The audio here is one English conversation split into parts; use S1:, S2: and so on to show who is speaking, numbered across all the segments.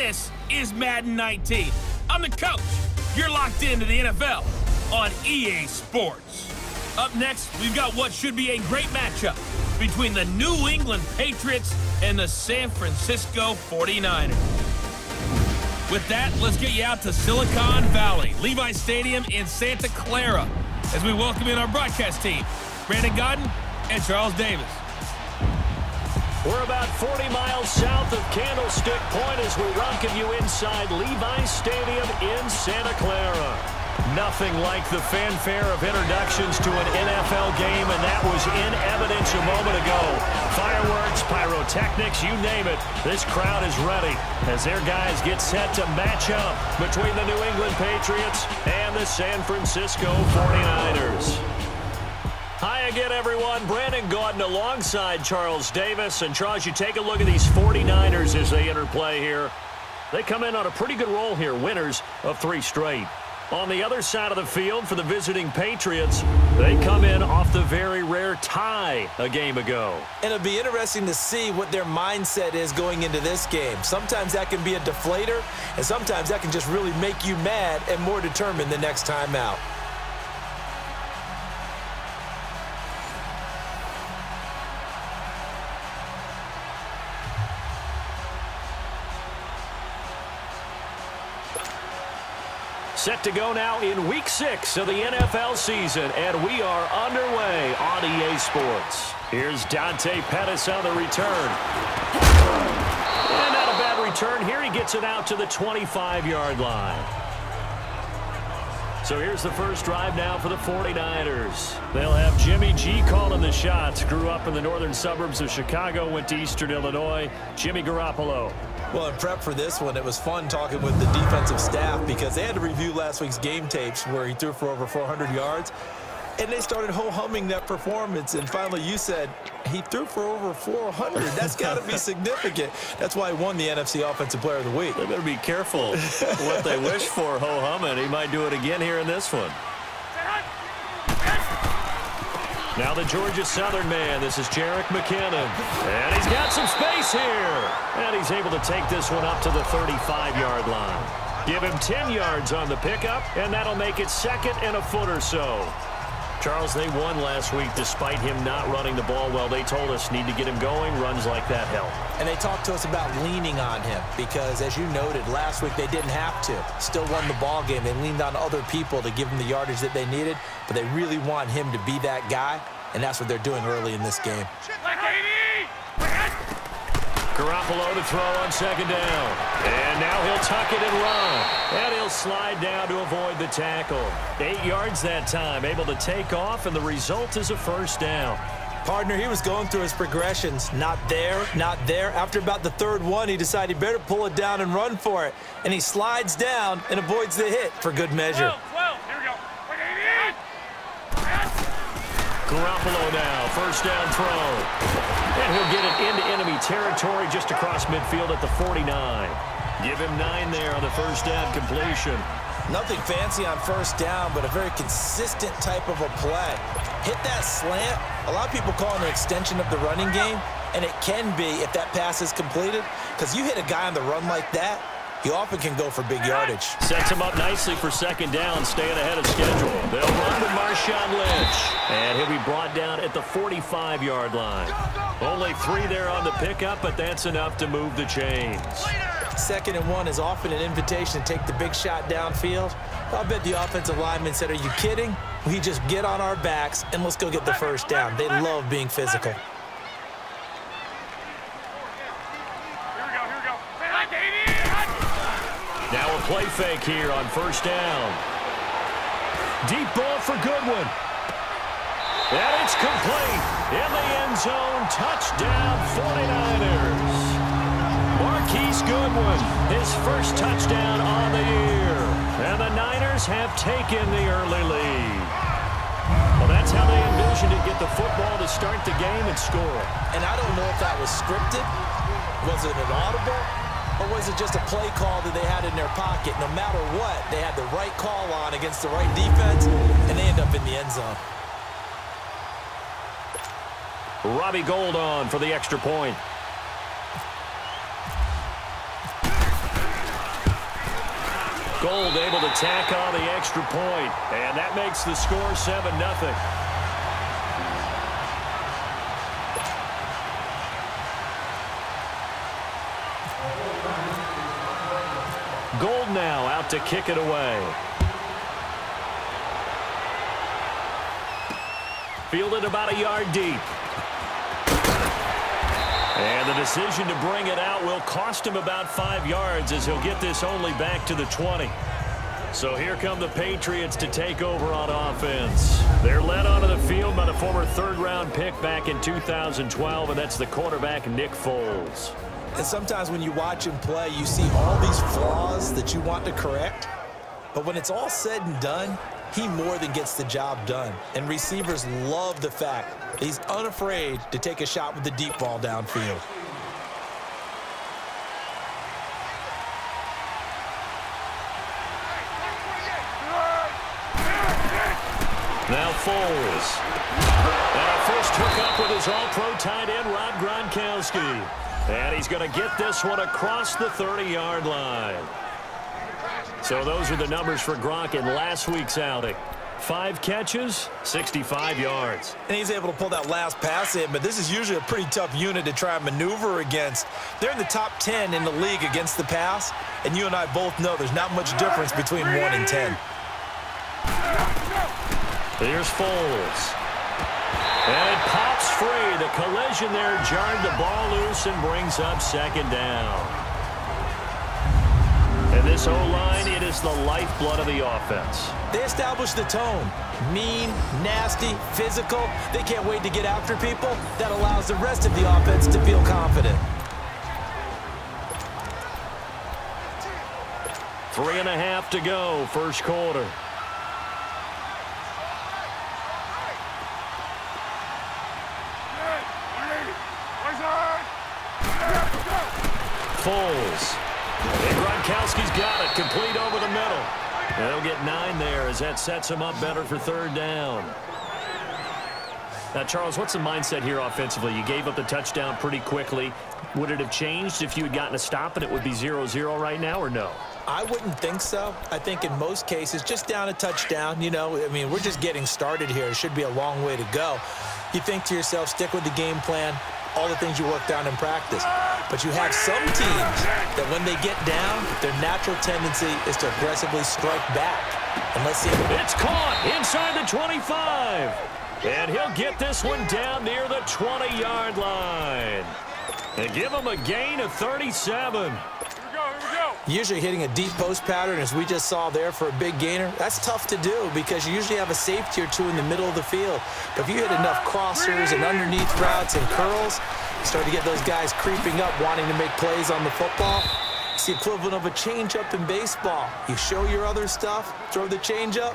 S1: This is Madden 19. I'm the coach. You're locked into the NFL on EA Sports. Up next, we've got what should be a great matchup between the New England Patriots and the San Francisco 49ers. With that, let's get you out to Silicon Valley, Levi Stadium in Santa Clara, as we welcome in our broadcast team, Brandon Godden and Charles Davis.
S2: We're about 40 miles south of Candlestick Point as we welcome you inside Levi Stadium in Santa Clara. Nothing like the fanfare of introductions to an NFL game, and that was in evidence a moment ago. Fireworks, pyrotechnics, you name it. This crowd is ready as their guys get set to match up between the New England Patriots and the San Francisco 49ers. Hi again, everyone. Brandon Gaudin alongside Charles Davis. And, Charles, you take a look at these 49ers as they enter play here. They come in on a pretty good roll here, winners of 3 straight. On the other side of the field for the visiting Patriots, they come in off the very rare tie a game ago.
S3: And it'll be interesting to see what their mindset is going into this game. Sometimes that can be a deflator, and sometimes that can just really make you mad and more determined the next time out.
S2: Set to go now in Week 6 of the NFL season, and we are underway on EA Sports. Here's Dante Pettis on the return. And not a bad return here. He gets it out to the 25-yard line. So here's the first drive now for the 49ers. They'll have Jimmy G calling the shots. Grew up in the northern suburbs of Chicago, went to Eastern Illinois. Jimmy Garoppolo.
S3: Well, in prep for this one, it was fun talking with the defensive staff because they had to review last week's game tapes where he threw for over 400 yards. And they started ho-humming that performance. And finally, you said he threw for over 400. That's got to be significant. That's why he won the NFC Offensive Player of the Week.
S2: They better be careful what they wish for ho-humming. He might do it again here in this one. Now the Georgia Southern man. This is Jerick McKinnon. And he's got some space here. And he's able to take this one up to the 35-yard line. Give him 10 yards on the pickup, and that'll make it 2nd and a foot or so. Charles, they won last week despite him not running the ball well. They told us need to get him going. Runs like that help.
S3: And they talked to us about leaning on him because, as you noted, last week they didn't have to. Still won the ball game. They leaned on other people to give them the yardage that they needed, but they really want him to be that guy, and that's what they're doing early in this game.
S2: Garoppolo to throw on 2nd down. And now he'll tuck it and run. And he'll slide down to avoid the tackle. 8 yards that time, able to take off, and the result is a 1st down.
S3: Partner, he was going through his progressions. Not there, not there. After about the 3rd one, he decided he better pull it down and run for it. And he slides down and avoids the hit for good measure.
S4: 12. Here we go.
S2: Garoppolo now, 1st down throw. And he'll get it into enemy territory just across midfield at the 49. Give him 9 there on the 1st down completion.
S3: Nothing fancy on 1st down, but a very consistent type of a play. Hit that slant. A lot of people call it an extension of the running game, and it can be if that pass is completed, because you hit a guy on the run like that, he often can go for big yardage.
S2: Sets him up nicely for 2nd down, staying ahead of schedule. They'll run to Marshawn Lynch, and he'll be brought down at the 45-yard line. Only 3 there on the pickup, but that's enough to move the chains.
S3: 2nd and 1 is often an invitation to take the big shot downfield. I'll bet the offensive lineman said, are you kidding? We just get on our backs and let's go get the 1st down. They love being physical.
S2: Now a play fake here on 1st down. Deep ball for Goodwin. And it's complete. In the end zone, touchdown 49ers. Marquise Goodwin, his 1st touchdown on the year. And the Niners have taken the early lead. Well, that's how they envisioned it, get the football to start the game and score.
S3: And I don't know if that was scripted. Was it an audible? Or was it just a play call that they had in their pocket? No matter what, they had the right call on against the right defense, and they end up in the end zone.
S2: Robbie Gould on for the extra point. Gold able to tack on the extra point, and that makes the score 7-0. Gold now out to kick it away. Fielded about a yard deep. And the decision to bring it out will cost him about 5 yards as he'll get this only back to the 20. So here come the Patriots to take over on offense. They're led onto the field by the former third-round pick back in 2012, and that's the quarterback Nick Foles.
S3: And sometimes when you watch him play, you see all these flaws that you want to correct. But when it's all said and done, he more than gets the job done. And receivers love the fact he's unafraid to take a shot with the deep ball downfield.
S2: Now Foles. And a first hookup with his all-pro tight end, Rob Gronkowski. And he's going to get this one across the 30-yard line. So those are the numbers for Gronk in last week's outing. 5 catches, 65 yards.
S3: And he's able to pull that last pass in, but this is usually a pretty tough unit to try and maneuver against. They're in the top 10 in the league against the pass, and you and I both know there's not much difference between 1 and 10.
S2: Here's Foles. And it pops free. The collision there jarred the ball loose and brings up second down. And this O-line, it is the lifeblood of the offense.
S3: They establish the tone. Mean, nasty, physical. They can't wait to get after people. That allows the rest of the offense to feel confident.
S2: 3.5 to go, first quarter. Foles. And Gronkowski's got it. Complete over the middle. And they'll get 9 there as that sets him up better for third down. Now, Charles, what's the mindset here offensively? You gave up the touchdown pretty quickly. Would it have changed if you had gotten a stop and it would be 0-0 right now, or no?
S3: I wouldn't think so. I think in most cases, just down a touchdown, you know, I mean, we're just getting started here. It should be a long way to go. You think to yourself, stick with the game plan, all the things you worked on in practice. But you have some teams that when they get down, their natural tendency is to aggressively strike back. And let's see.
S2: It's caught inside the 25. And he'll get this one down near the 20-yard line. And give him a gain of 37.
S3: Usually hitting a deep post pattern, as we just saw there for a big gainer, that's tough to do because you usually have a safety or two in the middle of the field. But if you hit enough crossers and underneath routes and curls, you start to get those guys creeping up, wanting to make plays on the football. It's the equivalent of a changeup in baseball. You show your other stuff, throw the changeup,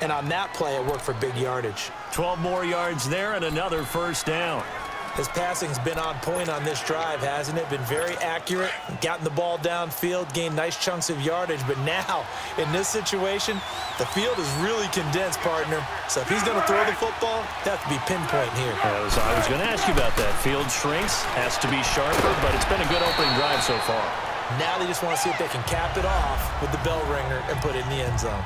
S3: and on that play, it worked for big yardage.
S2: 12 more yards there and another first down.
S3: His passing's been on point on this drive, hasn't it? Been very accurate, gotten the ball downfield, gained nice chunks of yardage. But now, in this situation, the field is really condensed, partner. So if he's going to throw the football, that has to be pinpoint here.
S2: I was going to ask you about that. Field shrinks, has to be sharper, but it's been a good opening drive so far.
S3: Now they just want to see if they can cap it off with the bell ringer and put it in the end zone.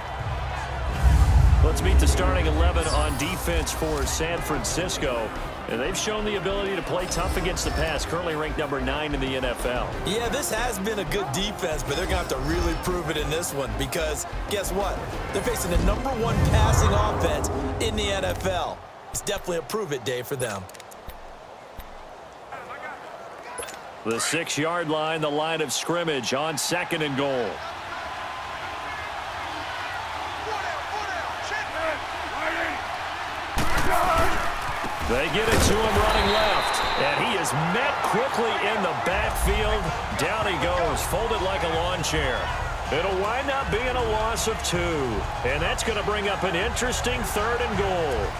S2: Let's meet the starting 11 on defense for San Francisco. And they've shown the ability to play tough against the pass, currently ranked number 9 in the NFL.
S3: Yeah, this has been a good defense, but they're going to have to really prove it in this one because guess what? They're facing the number 1 passing offense in the NFL. It's definitely a prove-it day for them.
S2: The 6-yard line, the line of scrimmage on 2nd and goal. They get it to him running left, and he is met quickly in the backfield. Down he goes, folded like a lawn chair. It'll wind up being a loss of 2, and that's going to bring up an interesting 3rd and goal.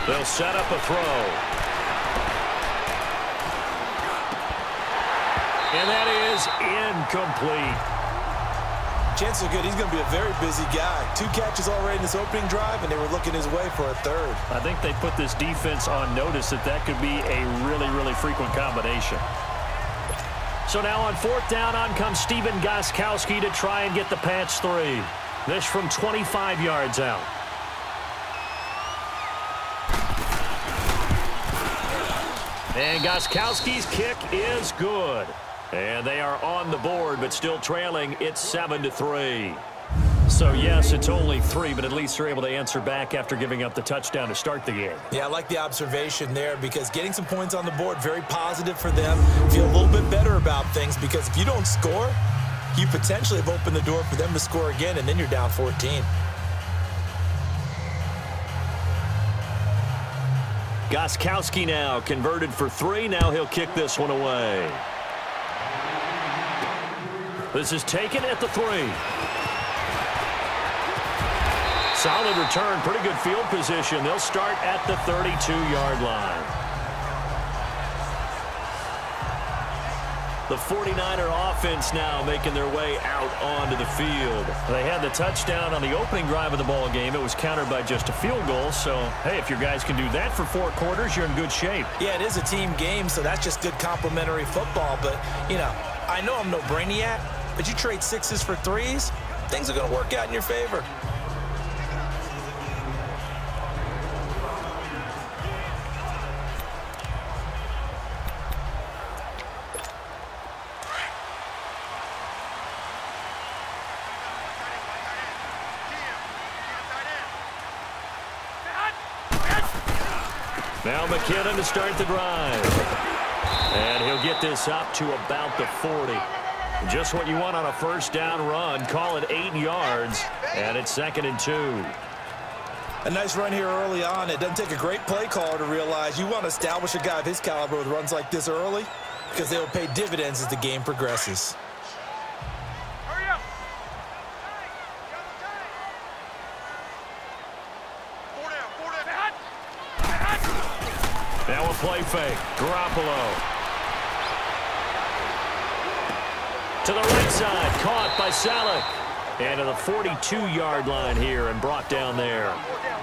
S2: They'll set up a throw. And that is incomplete.
S3: Chances are good he's going to be a very busy guy. 2 catches already in this opening drive, and they were looking his way for a 3rd.
S2: I think they put this defense on notice that could be a really, really frequent combination. So now on 4th down, on comes Stephen Gostkowski to try and get the Pats 3. This from 25 yards out. And Gostkowski's kick is good. And they are on the board, but still trailing. It's 7-3. So, yes, it's only 3, but at least they're able to answer back after giving up the touchdown to start the game.
S3: Yeah, I like the observation there because getting some points on the board, very positive for them. Feel a little bit better about things because if you don't score, you potentially have opened the door for them to score again, and then you're down 14.
S2: Gostkowski now converted for 3. Now he'll kick this one away. This is taken at the 3. Solid return, pretty good field position. They'll start at the 32-yard line. The 49er offense now making their way out onto the field. They had the touchdown on the opening drive of the ball game. It was countered by just a field goal. So, hey, if your guys can do that for 4 quarters, you're in good shape.
S3: Yeah, it is a team game, so that's just good complementary football. But, you know, I know I'm no brainiac, but you trade 6s for 3s, things are going to work out in your favor.
S2: Now McKinnon to start the drive. And he'll get this up to about the 40. Just what you want on a 1st down run. Call it 8 yards, and it's 2nd and 2.
S3: A nice run here early on. It doesn't take a great play caller to realize you want to establish a guy of his caliber with runs like this early because they will pay dividends as the game progresses.
S2: Now a play fake. Garoppolo. To the right side. Caught by Salek. And to the 42-yard line here and brought down there.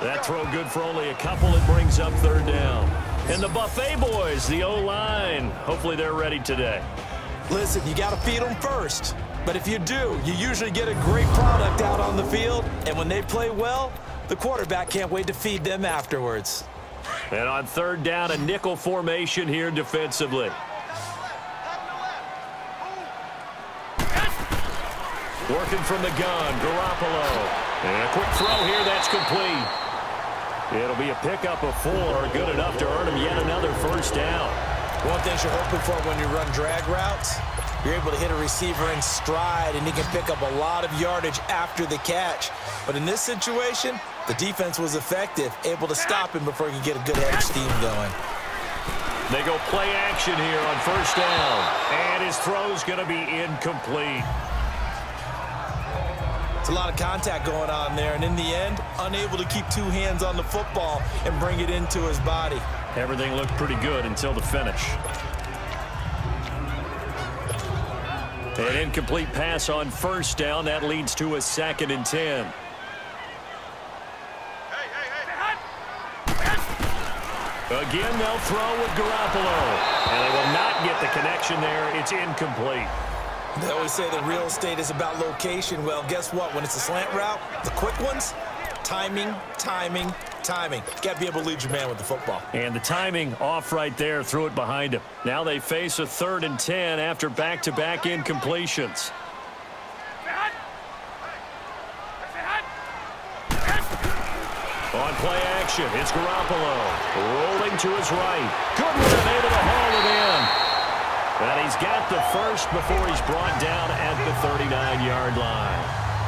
S2: That throw good for only a couple. It brings up 3rd down. And the Buffet boys, the O-line. Hopefully they're ready today.
S3: Listen, you got to feed them first. But if you do, you usually get a great product out on the field. And when they play well, the quarterback can't wait to feed them afterwards.
S2: And on 3rd down, a nickel formation here defensively. Working from the gun, Garoppolo. And a quick throw here, that's complete. It'll be a pickup of 4, good enough to earn him yet another 1st down.
S3: One thing you're hoping for when you run drag routes, you're able to hit a receiver in stride, and he can pick up a lot of yardage after the catch. But in this situation, the defense was effective, able to stop him before he could get a good head of steam going.
S2: They go play action here on 1st down. And his throw's going to be incomplete.
S3: It's a lot of contact going on there, and in the end, unable to keep 2 hands on the football and bring it into his body.
S2: Everything looked pretty good until the finish. An incomplete pass on 1st down. That leads to a 2nd and 10. Again, they'll throw with Garoppolo. And they will not get the connection there. It's incomplete.
S3: They always say that real estate is about location. Well, guess what? When it's a slant route, the quick ones, timing, timing, timing. You got to be able to lead your man with the football.
S2: And the timing off right there, threw it behind him. Now they face a 3rd and 10 after back-to-back incompletions. On play action, it's Garoppolo. Rolling to his right. Goodwin able to haul it in. And he's got the 1st before he's brought down at the 39-yard line.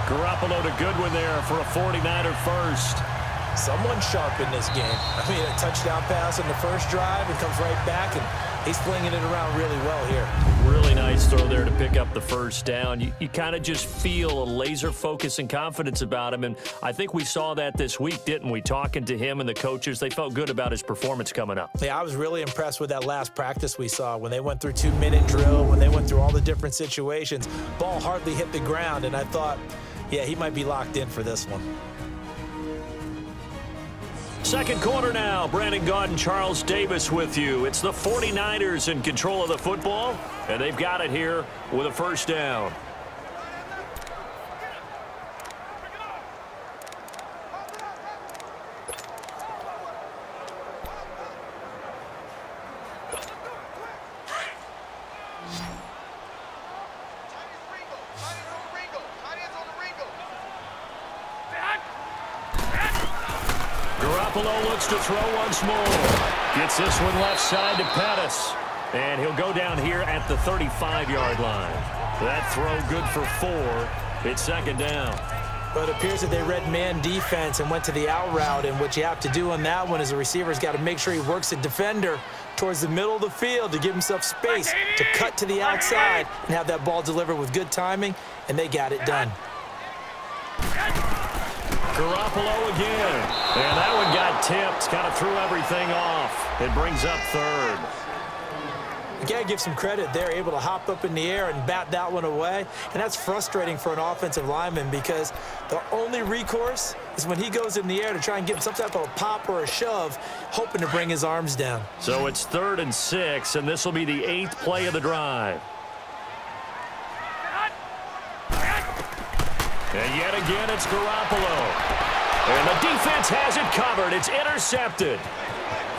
S2: Garoppolo to Goodwin there for a 49er 1st.
S3: Someone sharp in this game. I mean, a touchdown pass on the 1st drive and comes right back, and he's flinging it around really well here.
S2: Really nice Nice throw there to pick up the first down. You kind of just feel a laser focus and confidence about him, and I think we saw that this week, didn't we? Talking to him and the coaches, they felt good about his performance coming up.
S3: Yeah, I was really impressed with that last practice we saw when they went through 2-minute drill, when they went through all the different situations. Ball hardly hit the ground, and I thought, yeah, he might be locked in for this one.
S2: Second quarter now. Brandon Gaud and Charles Davis with you. It's the 49ers in control of the football, and they've got it here with a first down. Garoppolo looks to throw once more. Gets this one left side to Pettis. And he'll go down here at the 35-yard line. That throw good for 4. It's second down.
S3: But it appears that they read man defense and went to the out route, and what you have to do on that one is the receiver's got to make sure he works the defender towards the middle of the field to give himself space to cut to the outside and have that ball delivered with good timing, and they got it done.
S2: Garoppolo again. And that one got tipped. Kind of threw everything off. It brings up third.
S3: You got to give some credit. They're able to hop up in the air and bat that one away. And that's frustrating for an offensive lineman because the only recourse is when he goes in the air to try and get some type of a pop or a shove, hoping to bring his arms down.
S2: So it's 3rd and 6, and this will be the 8th play of the drive. And yet again, it's Garoppolo. And the defense has it covered. It's intercepted.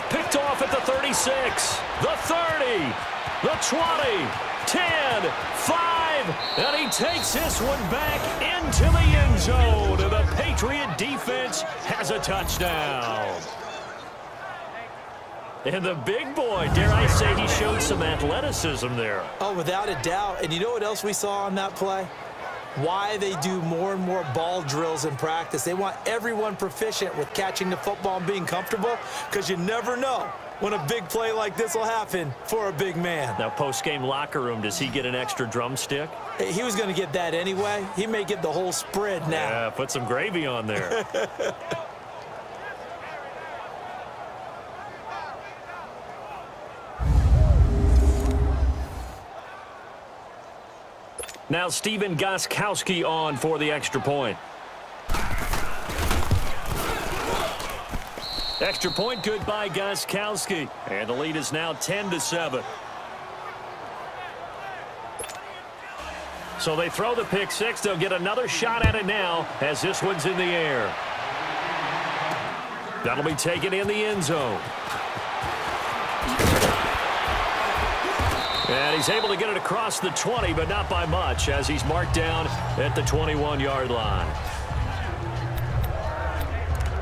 S2: Picked off at the 36, the 30, the 20, 10, 5, and he takes this one back into the end zone. And the Patriot defense has a touchdown. And the big boy, dare I say, he showed some athleticism there.
S3: Oh, without a doubt. And you know what else we saw on that play? Why they do more and more ball drills in practice. They want everyone proficient with catching the football and being comfortable, because you never know when a big play like this will happen for a big man.
S2: Now, post-game locker room, does he get an extra drumstick?
S3: He was going to get that anyway. He may get the whole spread now.
S2: Yeah, put some gravy on there. Now Stephen Gostkowski on for the extra point. Extra point good by Gostkowski. And the lead is now 10-7. So they throw the pick six. They'll get another shot at it now as this one's in the air. That'll be taken in the end zone. And he's able to get it across the 20, but not by much, as he's marked down at the 21-yard line.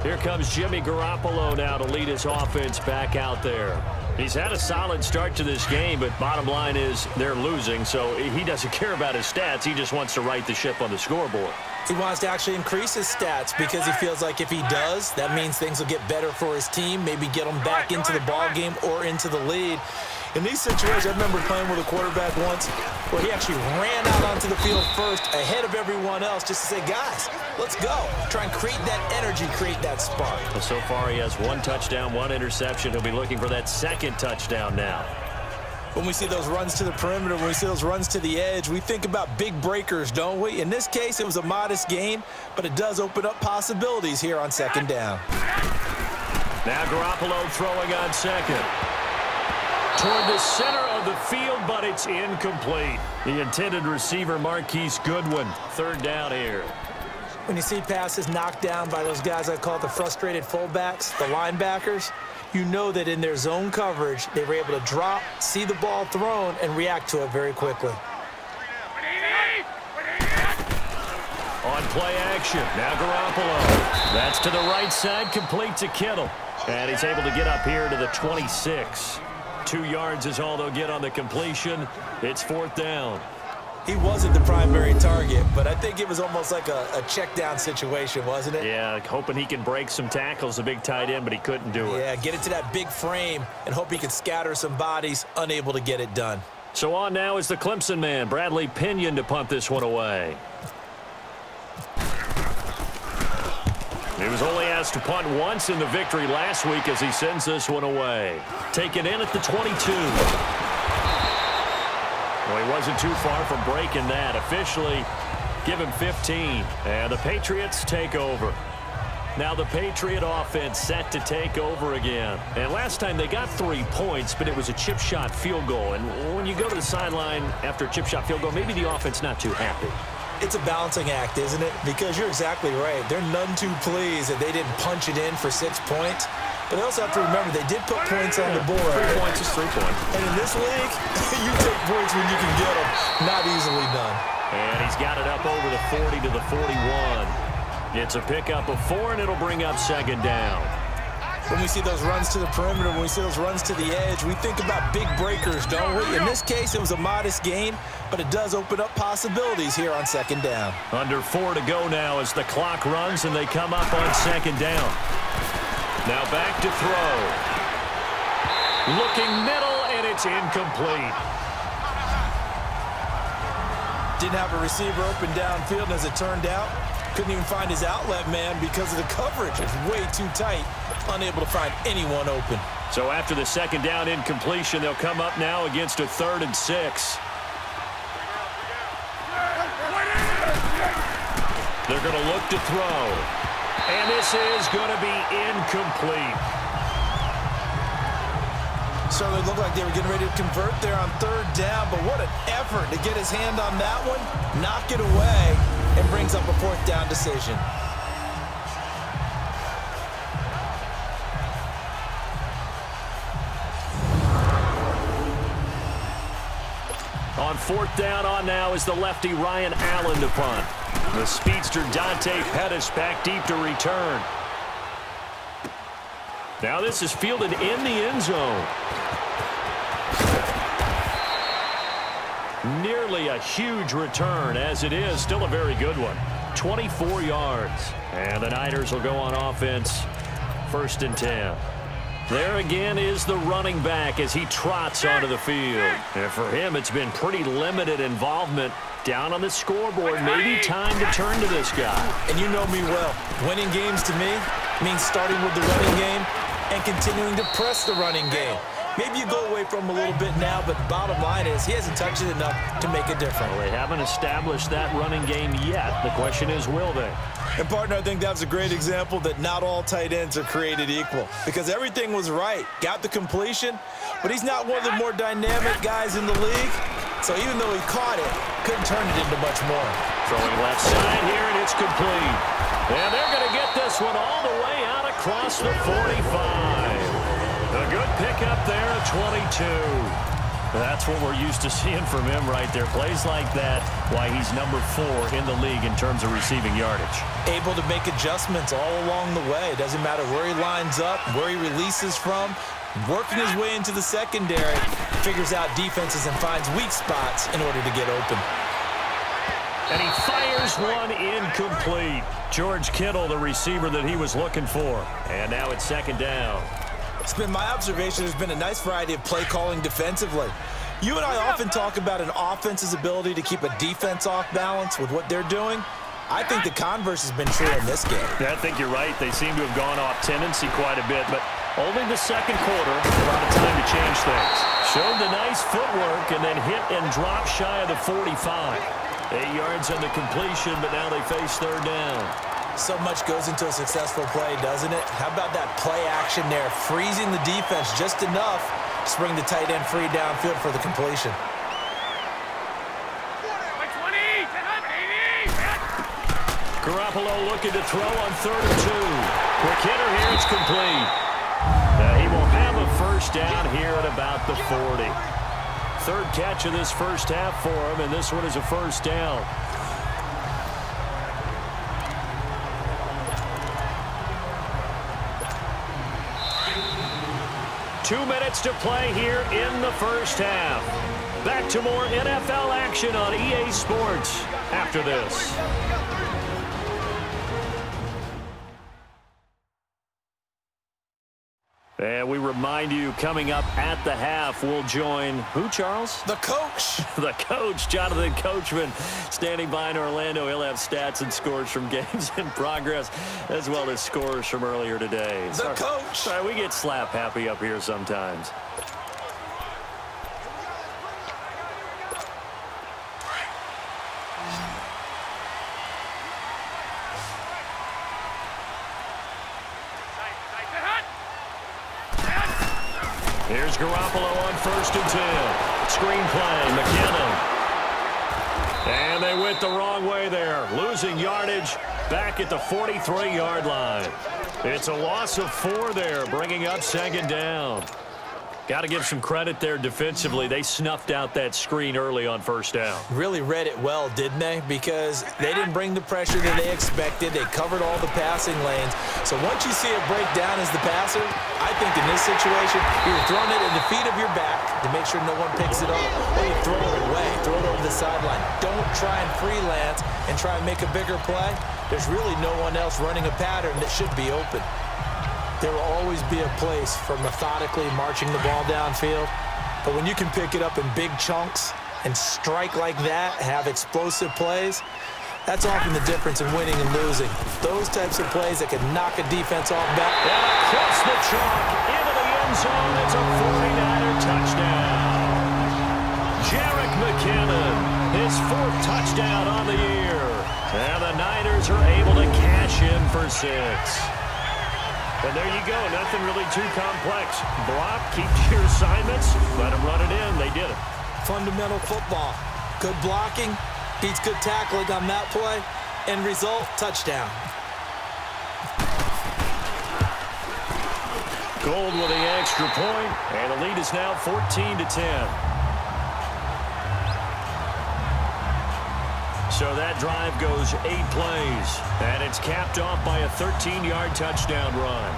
S2: Here comes Jimmy Garoppolo now to lead his offense back out there. He's had a solid start to this game, but bottom line is they're losing, so he doesn't care about his stats. He just wants to right the ship on the scoreboard.
S3: He wants to actually increase his stats because he feels like if he does, that means things will get better for his team, maybe get them back into the ball game or into the lead. In these situations, I remember playing with a quarterback once where he actually ran out onto the field first ahead of everyone else just to say, guys, let's go. Try and create that energy, create that spark.
S2: Well, so far he has 1 touchdown, 1 interception. He'll be looking for that 2nd touchdown now.
S3: When we see those runs to the perimeter, when we see those runs to the edge, we think about big breakers, don't we? In this case, it was a modest gain, but it does open up possibilities here on 2nd down.
S2: Now Garoppolo throwing on 2nd. Toward the center of the field, but it's incomplete. The intended receiver, Marquise Goodwin. 3rd down here.
S3: When you see passes knocked down by those guys I call the frustrated fullbacks, the linebackers, you know that in their zone coverage, they were able to drop, see the ball thrown, and react to it very quickly.
S2: On play action, now Garoppolo. That's to the right side, complete to Kittle. And he's able to get up here to the 26. 2 yards is all they'll get on the completion. It's 4th down.
S3: He wasn't the primary target, but I think it was almost like a check down situation, wasn't it?
S2: Yeah, hoping he can break some tackles, a big tight end, but he couldn't do it.
S3: Yeah, get it to that big frame and hope he can scatter some bodies, unable to get it done.
S2: So on now is the Clemson man, Bradley Pinion, to punt this one away. He was only asked to punt once in the victory last week as he sends this one away. Taken in at the 22. Well, he wasn't too far from breaking that. Officially, give him 15. And the Patriots take over. Now the Patriot offense set to take over again. And last time they got 3 points, but it was a chip shot field goal. And when you go to the sideline after a chip shot field goal, maybe the offense not too happy.
S3: It's a balancing act, isn't it? Because you're exactly right. They're none too pleased that they didn't punch it in for 6 points. But they also have to remember they did put points on the board.
S2: 3 points is 3 points.
S3: And in this league, you take points when you can get them. Not easily done.
S2: And he's got it up over the 40 to the 41. It's a pickup of 4, and it'll bring up second down.
S3: When we see those runs to the perimeter, when we see those runs to the edge, we think about big breakers, don't we? In this case, it was a modest gain, but it does open up possibilities here on second down.
S2: Under 4 to go now as the clock runs, and they come up on second down. Now back to throw. Looking middle, and it's incomplete.
S3: Didn't have a receiver open downfield, and as it turned out, couldn't even find his outlet man because of the coverage. It's way too tight, unable to find anyone open.
S2: So after the second down incompletion, they'll come up now against a 3rd and 6. They're going to look to throw. And this is going to be incomplete.
S3: Certainly looked like they were getting ready to convert there on 3rd down, but what an effort to get his hand on that one, knock it away, and brings up a 4th down decision.
S2: On 4th down on now is the lefty Ryan Allen to punt. The speedster Dante Pettis back deep to return. Now this is fielded in the end zone. Nearly a huge return, as it is still a very good one. 24 yards. And the Niners will go on offense. 1st and 10. There again is the running back as he trots onto the field. And for him, it's been pretty limited involvement. Down on the scoreboard, maybe time to turn to this guy.
S3: And you know me well. Winning games to me means starting with the running game and continuing to press the running game. Maybe you go away from him a little bit now, but bottom line is he hasn't touched it enough to make a difference.
S2: Well, they haven't established that running game yet. The question is, will they?
S3: And, partner, I think that's a great example that not all tight ends are created equal because everything was right. Got the completion, but he's not one of the more dynamic guys in the league. So even though he caught it, couldn't turn it into much more.
S2: Throwing left side here, and it's complete. And they're going to get this one all the way out across the 45. A good pickup there at 22. That's what we're used to seeing from him right there. Plays like that, why he's number 4 in the league in terms of receiving yardage.
S3: Able to make adjustments all along the way. It doesn't matter where he lines up, where he releases from. Working his way into the secondary, figures out defenses and finds weak spots in order to get open.
S2: And he fires one incomplete. George Kittle, the receiver that he was looking for. And now it's second down.
S3: It's been my observation there's been a nice variety of play calling defensively. You and I often talk about an offense's ability to keep a defense off balance with what they're doing. I think the converse has been true in this game.
S2: Yeah, I think you're right. They seem to have gone off tendency quite a bit, but only the second quarter, a lot of time to change things. Showed the nice footwork and then hit and drop shy of the 45. 8 yards on the completion, but now they face 3rd down.
S3: So much goes into a successful play, doesn't it? How about that play action there, freezing the defense just enough to bring the tight end free downfield for the completion.
S2: Garoppolo looking to throw on 3rd and 2. Quick hitter here, it's complete. He will have a 1st down here at about the 40. 3rd catch of this first half for him, and this one is a 1st down. Two minutes to play here in the first half. Back to more NFL action on EA Sports after this. And we remind you, coming up at the half, we'll join who, Charles?
S3: The coach.
S2: The coach, Jonathan Coachman, standing by in Orlando. He'll have stats and scores from games in progress, as well as scores from earlier today.
S3: The coach.
S2: Sorry, we get slap happy up here sometimes. Here's Garoppolo on 1st and 10. Screen play, McKinnon. And they went the wrong way there. Losing yardage back at the 43-yard line. It's a loss of 4 there, bringing up 2nd down. Got to give some credit there defensively. They snuffed out that screen early on 1st down.
S3: Really read it well, didn't they? Because they didn't bring the pressure that they expected. They covered all the passing lanes. So once you see it break down as the passer, I think in this situation, you're throwing it at the feet of your back to make sure no one picks it up, or you throw it away, throw it over the sideline. Don't try and freelance and try and make a bigger play. There's really no one else running a pattern that should be open. There will always be a place for methodically marching the ball downfield. But when you can pick it up in big chunks and strike like that, have explosive plays, that's often the difference in winning and losing. Those types of plays that can knock a defense off balance.
S2: And across the chalk, into the end zone, it's a 49er touchdown. Jerick McKinnon, his 4th touchdown on the year. And the Niners are able to cash in for 6. And there you go, nothing really too complex. Block, keep your assignments, let them run it in. They did it.
S3: Fundamental football. Good blocking beats good tackling on that play. End result, touchdown.
S2: Gold with the extra point, and the lead is now 14-10. So that drive goes 8 plays, and it's capped off by a 13-yard touchdown run.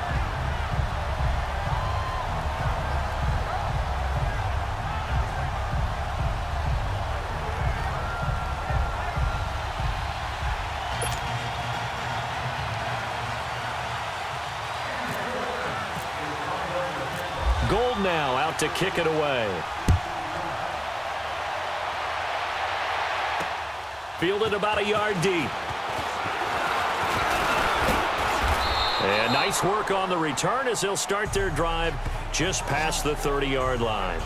S2: Gold now out to kick it away. Fielded about a yard deep. And nice work on the return as they'll start their drive just past the 30-yard line.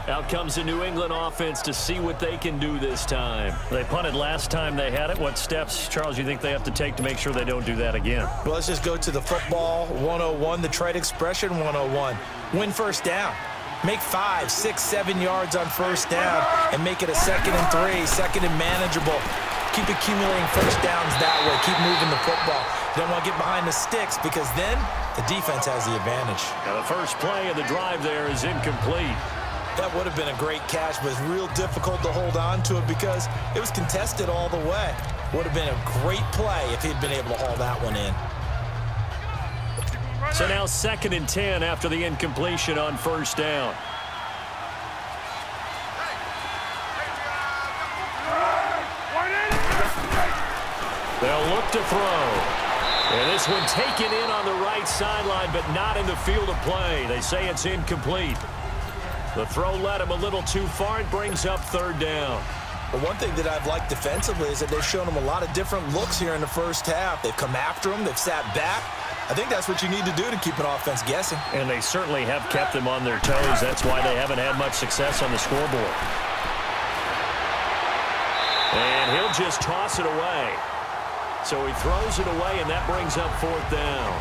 S2: Out comes the New England offense to see what they can do this time. They punted last time they had it. What steps, Charles, you think they have to take to make sure they don't do that again?
S3: Well, let's just go to the football 101, the trade expression 101. Win 1st down. Make 5, 6, 7 yards on 1st down and make it a 2nd and 3, 2nd and manageable. Keep accumulating 1st downs that way. Keep moving the football. You don't want to get behind the sticks because then the defense has the advantage.
S2: Now the first play of the drive there is incomplete.
S3: That would have been a great catch, but it's real difficult to hold on to it because it was contested all the way. Would have been a great play if he'd been able to haul that one in.
S2: So now 2nd and 10 after the incompletion on 1st down. They'll look to throw. And this one taken in on the right sideline, but not in the field of play. They say it's incomplete. The throw led him a little too far. It brings up 3rd down.
S3: But one thing that I've liked defensively is that they've shown him a lot of different looks here in the 1st half. They've come after him. They've sat back. I think that's what you need to do to keep an offense guessing.
S2: And they certainly have kept them on their toes. That's why they haven't had much success on the scoreboard. And he'll just toss it away. So he throws it away, and that brings up 4th down.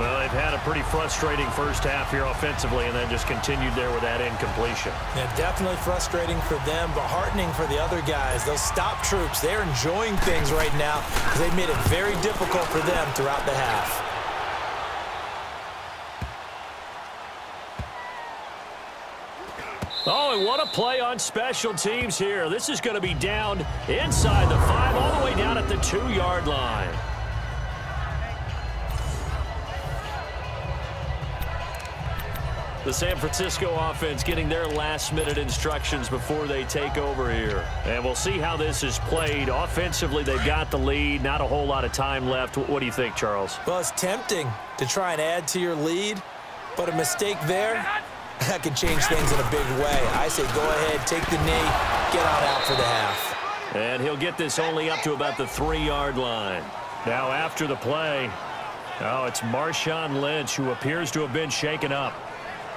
S2: Well, they've had a pretty frustrating 1st half here offensively, and then just continued there with that incompletion.
S3: Yeah, definitely frustrating for them, but heartening for the other guys. Those stop troops, they're enjoying things right now because they've made it very difficult for them throughout the half.
S2: Oh, and what a play on special teams here. This is going to be down inside the 5, all the way down at the 2-yard line. The San Francisco offense getting their last-minute instructions before they take over here. And we'll see how this is played. Offensively, they've got the lead. Not a whole lot of time left. What do you think, Charles?
S3: Well, it's tempting to try and add to your lead, but a mistake there, that could change things in a big way. I say go ahead, take the knee, get on out for the half.
S2: And he'll get this only up to about the 3-yard line. Now after the play, it's Marshawn Lynch who appears to have been shaken up.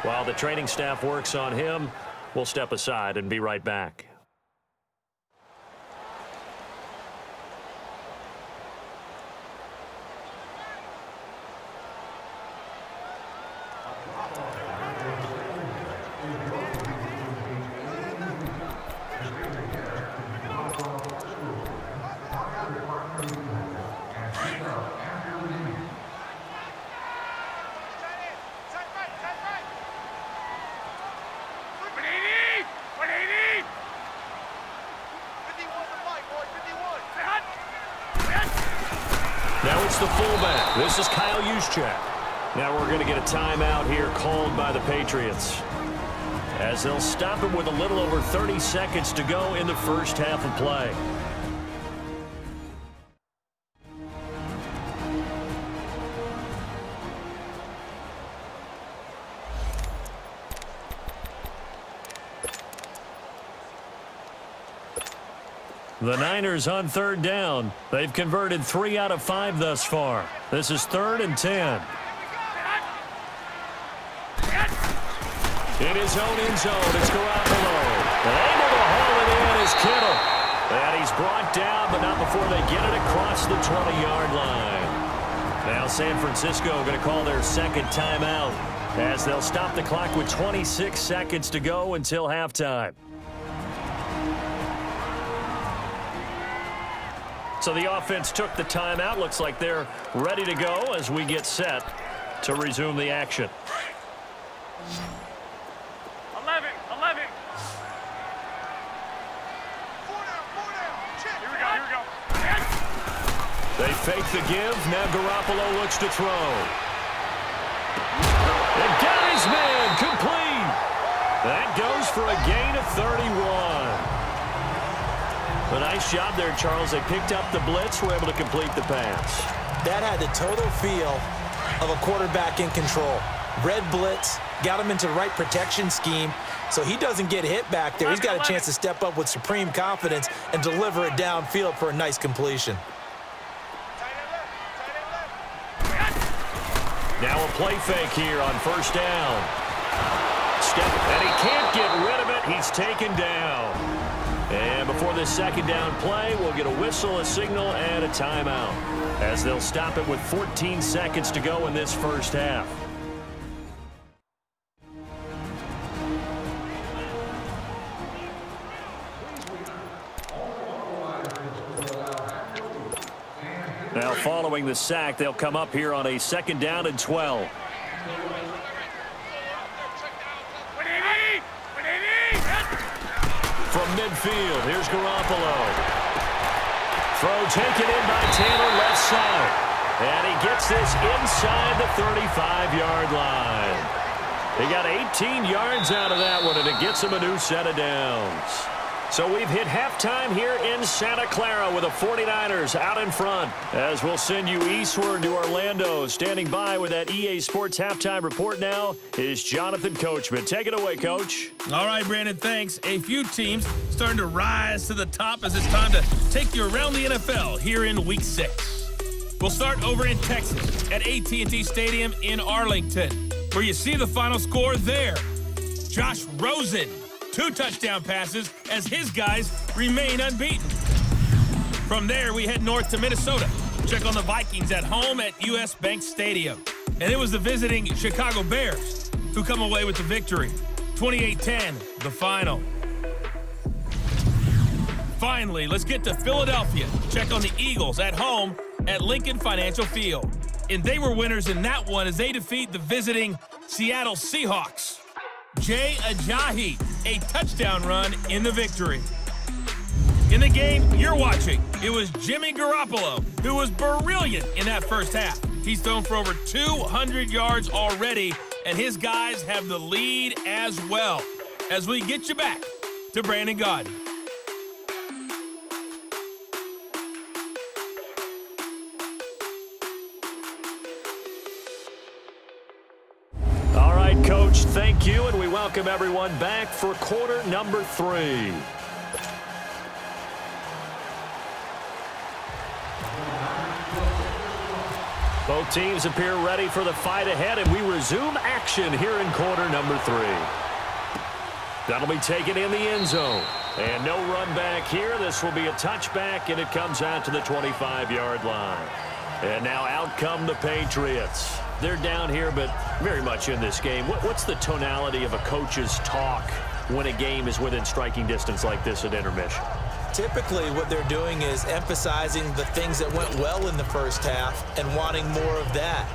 S2: While the training staff works on him, we'll step aside and be right back. Now it's the fullback. This is Kyle Juszczyk. Now we're going to get a timeout here called by the Patriots, as they'll stop him with a little over 30 seconds to go in the first half of play. The Niners on 3rd down. They've converted 3 out of 5 thus far. This is 3rd and 10. In his own end zone, it's Garoppolo. Able to haul it in is Kittle. And he's brought down, but not before they get it across the 20-yard line. Now San Francisco going to call their second timeout, as they'll stop the clock with 26 seconds to go until halftime. So the offense took the timeout. Looks like they're ready to go as we get set to resume the action.
S4: 11. Here we go.
S2: They fake the give. Now Garoppolo looks to throw. And got his man complete. That goes for a gain of 31. A nice job there, Charles. They picked up the blitz, were able to complete the pass.
S3: That had the total feel of a quarterback in control. Red blitz, got him into the right protection scheme, so he doesn't get hit back there. He's got a chance to step up with supreme confidence and deliver it downfield for a nice completion.
S2: Now a play fake here on 1st down. And he can't get rid of it. He's taken down. And before this 2nd down play, we'll get a whistle, a signal, and a timeout, as they'll stop it with 14 seconds to go in this first half. Now following the sack, they'll come up here on a 2nd down and 12. From midfield, here's Garoppolo. Throw taken in by Taylor, left side. And he gets this inside the 35-yard line. He got 18 yards out of that one, and it gets him a new set of downs. So we've hit halftime here in Santa Clara with the 49ers out in front, as we'll send you eastward to Orlando. Standing by with that EA Sports halftime report now is Jonathan Coachman. Take it away, Coach.
S1: All right, Brandon, thanks. A few teams starting to rise to the top as it's time to take you around the NFL here in Week 6. We'll start over in Texas at AT&T Stadium in Arlington, where you see the final score there. Josh Rosen, 2 touchdown passes as his guys remain unbeaten. From there, we head north to Minnesota. Check on the Vikings at home at US Bank Stadium. And it was the visiting Chicago Bears who come away with the victory. 28-10, the final. Finally, let's get to Philadelphia. Check on the Eagles at home at Lincoln Financial Field. And they were winners in that one as they defeat the visiting Seattle Seahawks. Jay Ajayi, a touchdown run in the victory. In the game you're watching, it was Jimmy Garoppolo, who was brilliant in that first half. He's thrown for over 200 yards already and his guys have the lead as well. As we get you back to Brandon Gaudin.
S2: All right, Coach, thank you, and we welcome everyone back for quarter number 3. Both teams appear ready for the fight ahead, and we resume action here in quarter number 3. That'll be taken in the end zone. And no run back here. This will be a touchback, and it comes out to the 25-yard line. And now out come the Patriots. They're down here, but very much in this game. What's the tonality of a coach's talk when a game is within striking distance like this at intermission?
S3: Typically, what they're doing is emphasizing the things that went well in the first half and wanting more of that.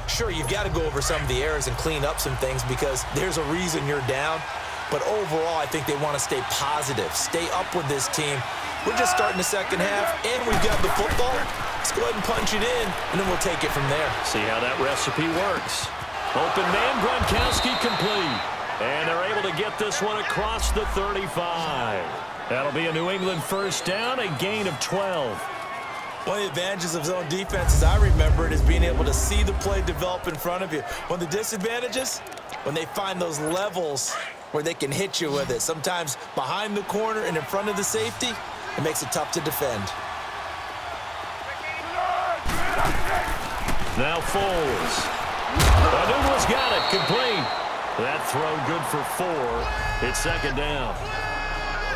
S3: Sure, you've got to go over some of the errors and clean up some things because there's a reason you're down. But overall, I think they want to stay positive, stay up with this team. We're just starting the second half, and we've got the football. Let's go ahead and punch it in, and then we'll take it from there.
S2: See how that recipe works. Open man, Gronkowski complete. And they're able to get this one across the 35. That'll be a New England first down, a gain of 12.
S3: One of the advantages of zone defense, as I remember it, is being able to see the play develop in front of you. One of the disadvantages, when they find those levels where they can hit you with it. Sometimes behind the corner and in front of the safety, it makes it tough to defend.
S2: Now Foles. Anuno's got it, complete. That throw good for 4. It's second down.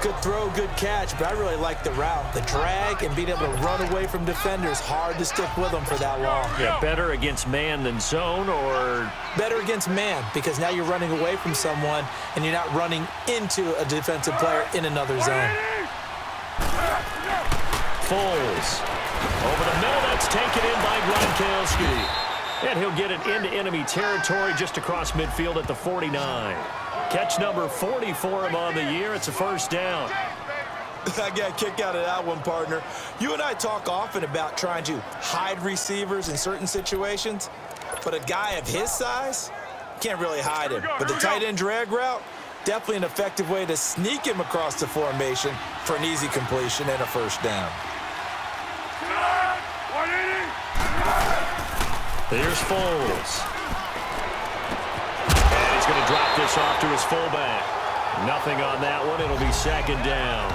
S3: Good throw, good catch, but I really like the route. The drag and being able to run away from defenders, hard to stick with them for that long.
S2: Yeah, better against man than zone, or?
S3: Better against man, because now you're running away from someone and you're not running into a defensive player in another zone.
S2: Foles. Over the middle, that's taken in by Gronkowski. And he'll get it into enemy territory just across midfield at the 49. Catch number 40 for him on the year. It's a first down.
S3: I got a kick out of that one, partner. You and I talk often about trying to hide receivers in certain situations, but a guy of his size, can't really hide him. But the tight end drag route, definitely an effective way to sneak him across the formation for an easy completion and a first down.
S2: Here's Foles. And he's going to drop this off to his fullback. Nothing on that one. It'll be second down.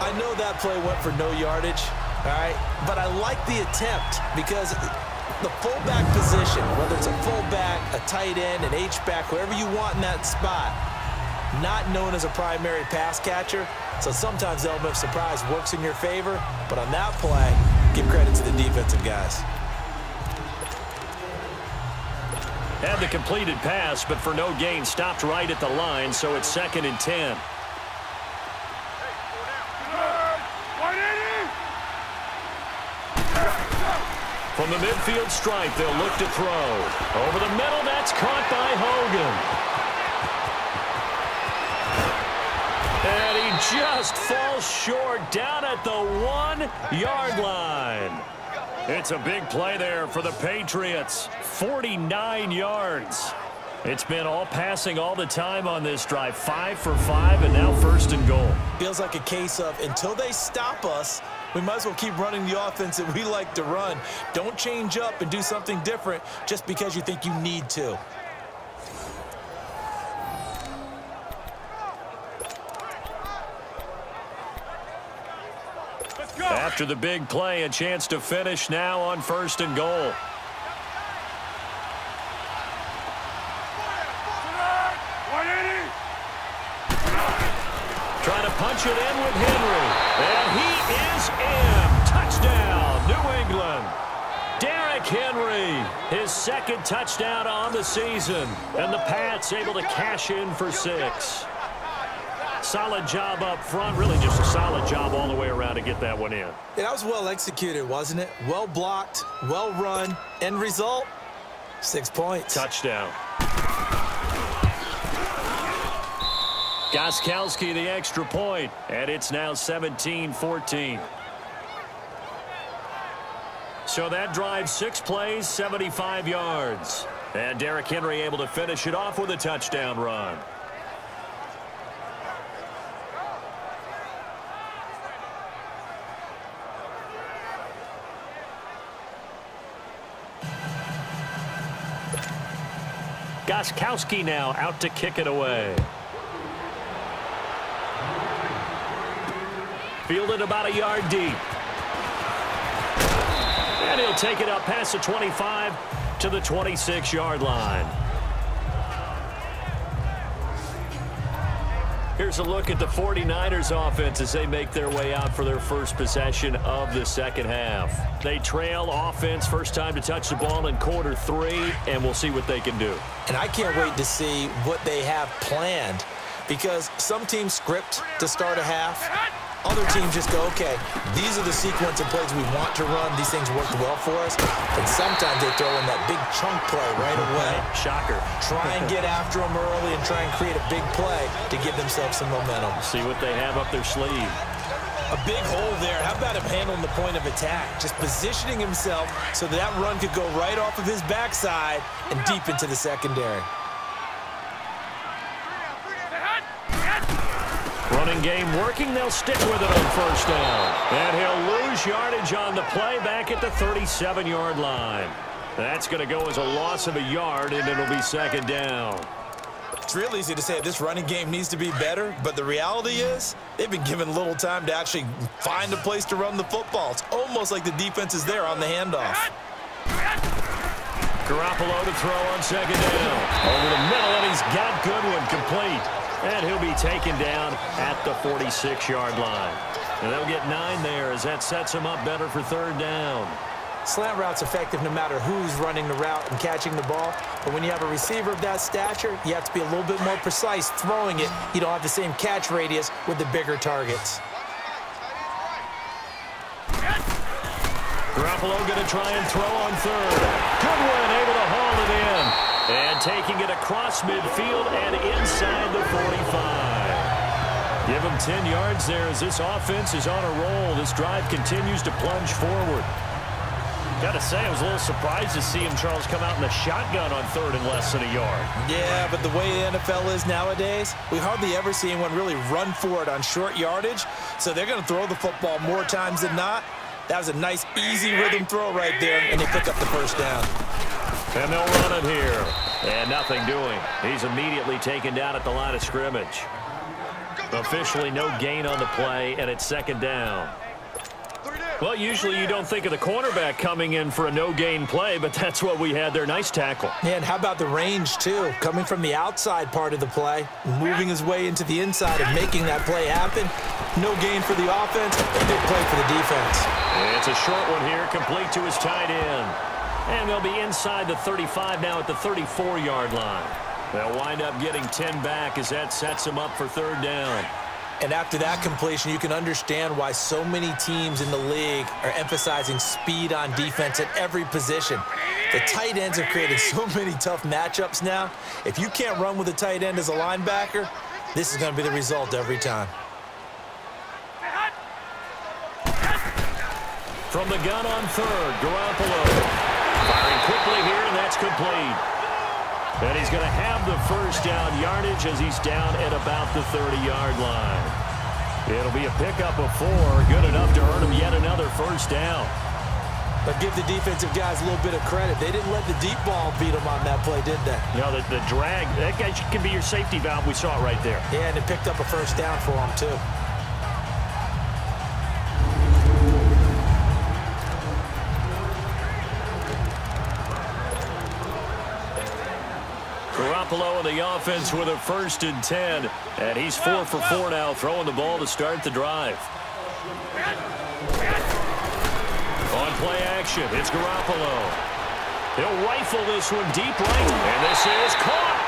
S3: I know that play went for no yardage, all right? But I like the attempt because the fullback position, whether it's a fullback, a tight end, an H-back, whatever you want in that spot, not known as a primary pass catcher. So sometimes the element of surprise works in your favor. But on that play, give credit to the defensive guys.
S2: Had the completed pass, but for no gain, stopped right at the line, so it's second and 10. From the midfield stripe, they'll look to throw. Over the middle, that's caught by Hogan. And he just falls short down at the 1-yard line. It's a big play there for the Patriots. 49 yards. It's been all passing all the time on this drive. 5 for 5, and now first and goal.
S3: Feels like a case of until they stop us, we might as well keep running the offense that we like to run. Don't change up and do something different just because you think you need to.
S2: After the big play, a chance to finish now on first and goal. Trying to punch it in with Henry. And he is in. Touchdown, New England. Derrick Henry, his second touchdown on the season. And the Pats able to cash in for 6. Solid job up front, really just a solid job all the way around to get that one in.
S3: Yeah, that was well executed, wasn't it? Well blocked, well run. End result, 6 points.
S2: Touchdown. Gostkowski the extra point, and it's now 17-14. So that drive, 6 plays, 75 yards. And Derrick Henry able to finish it off with a touchdown run. Gostkowski now out to kick it away. Fielded about a yard deep. And he'll take it up past the 25 to the 26-yard line. Here's a look at the 49ers offense as they make their way out for their first possession of the second half. They trail offense first time to touch the ball in quarter 3, and we'll see what they can do.
S3: And I can't wait to see what they have planned, because some teams script to start a half. Other teams just go, okay, these are the sequence of plays we want to run. These things worked well for us. And sometimes they throw in that big chunk play right away.
S2: Shocker.
S3: Try and get after them early and try and create a big play to give themselves some momentum.
S2: See what they have up their sleeve.
S3: A big hole there. How about him handling the point of attack? Just positioning himself so that run could go right off of his backside and deep into the secondary.
S2: Running game working. They'll stick with it on first down. And he'll lose yardage on the play back at the 37-yard line. That's going to go as a loss of a yard, and it'll be second down.
S3: It's real easy to say this running game needs to be better, but the reality is they've been given little time to actually find a place to run the football. It's almost like the defense is there on the handoff.
S2: Garoppolo to throw on second down. Over the middle, and he's got Goodwin complete. And he'll be taken down at the 46-yard line. And they'll get 9 there as that sets him up better for third down.
S3: Slant route's effective no matter who's running the route and catching the ball. But when you have a receiver of that stature, you have to be a little bit more precise throwing it. You don't have the same catch radius with the bigger targets.
S2: Garoppolo going to try and throw on third. Goodwin able to haul it in. And taking it across midfield and inside the 45. Give him 10 yards there as this offense is on a roll. This drive continues to plunge forward. Got to say, I was a little surprised to see him, Charles, come out in the shotgun on third and less than a yard.
S3: Yeah, but the way the NFL is nowadays, we hardly ever see anyone really run for it on short yardage. So they're going to throw the football more times than not. That was a nice, easy rhythm throw right there, and they pick up the first down.
S2: And they'll run it here. And nothing doing. He's immediately taken down at the line of scrimmage. Officially no gain on the play, and it's second down. Well, usually you don't think of the cornerback coming in for a no-gain play, but that's what we had there. Nice tackle.
S3: Yeah, and how about the range, too? Coming from the outside part of the play, moving his way into the inside and making that play happen. No gain for the offense, big play for the defense.
S2: It's a short one here, complete to his tight end. And they'll be inside the 35 now at the 34-yard line. They'll wind up getting 10 back as that sets them up for third down.
S3: And after that completion, you can understand why so many teams in the league are emphasizing speed on defense at every position. The tight ends have created so many tough matchups now. If you can't run with a tight end as a linebacker, this is going to be the result every time.
S2: From the gun on third, Garoppolo. Firing quickly here, and that's complete. And he's going to have the first down yardage as he's down at about the 30-yard line. It'll be a pickup of 4, good enough to earn him yet another first down.
S3: But give the defensive guys a little bit of credit. They didn't let the deep ball beat them on that play, did they?
S2: You know, the drag, that guy can be your safety valve. We saw it right there.
S3: Yeah, and it picked up a first down for him, too.
S2: Garoppolo and the offense with a 1st and 10. And he's 4 for 4 now, throwing the ball to start the drive. On play action, it's Garoppolo. He'll rifle this one deep right, and this is caught.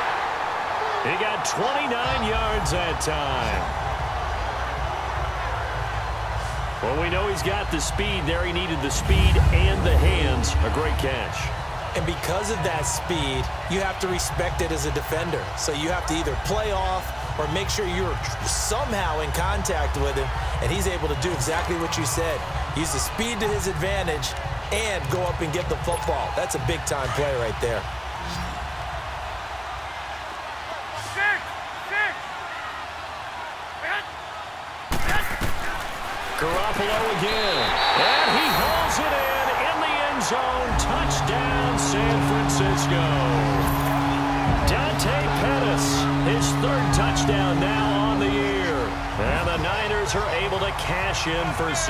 S2: He got 29 yards that time. Well, we know he's got the speed there. He needed the speed and the hands. A great catch.
S3: And because of that speed, you have to respect it as a defender. So you have to either play off or make sure you're somehow in contact with him, and he's able to do exactly what you said. Use the speed to his advantage and go up and get the football. That's a big-time play right there.
S2: Garoppolo again, and he hauls it in the end zone. Touchdown, San Francisco. Dante Pettis, his third touchdown now on the year. And the Niners are able to cash in for 6.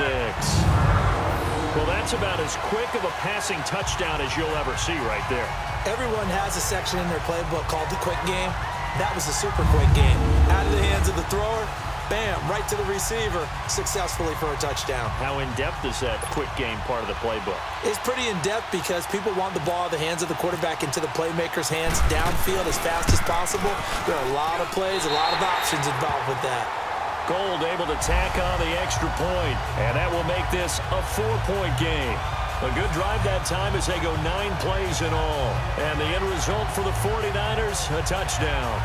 S2: Well, that's about as quick of a passing touchdown as you'll ever see right there.
S3: Everyone has a section in their playbook called the quick game. That was a super quick game. Out of the hands of the thrower, bam, right to the receiver, successfully for a touchdown.
S2: How in-depth is that quick game part of the playbook?
S3: It's pretty in-depth because people want the ball out of the hands of the quarterback into the playmaker's hands downfield as fast as possible. There are a lot of plays, a lot of options involved with that.
S2: Gold able to tack on the extra point, and that will make this a 4-point game. A good drive that time as they go 9 plays in all. And the end result for the 49ers, a touchdown.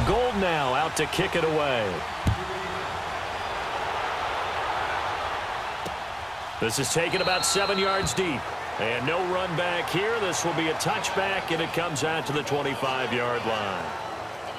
S2: Gold now out to kick it away. This is taken about 7 yards deep. And no run back here. This will be a touchback, and it comes out to the 25-yard line.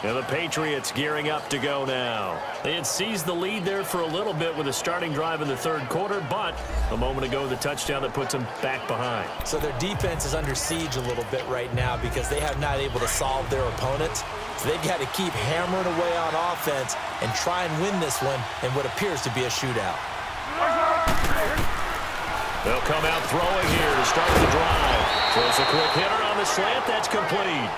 S2: And the Patriots gearing up to go now. They had seized the lead there for a little bit with a starting drive in the third quarter, but a moment ago the touchdown that puts them back behind.
S3: So their defense is under siege a little bit right now because they have not able to solve their opponents. So they've got to keep hammering away on offense and try and win this one in what appears to be a shootout.
S2: They'll come out throwing here to start the drive. Throws a quick hitter on the slant. That's complete.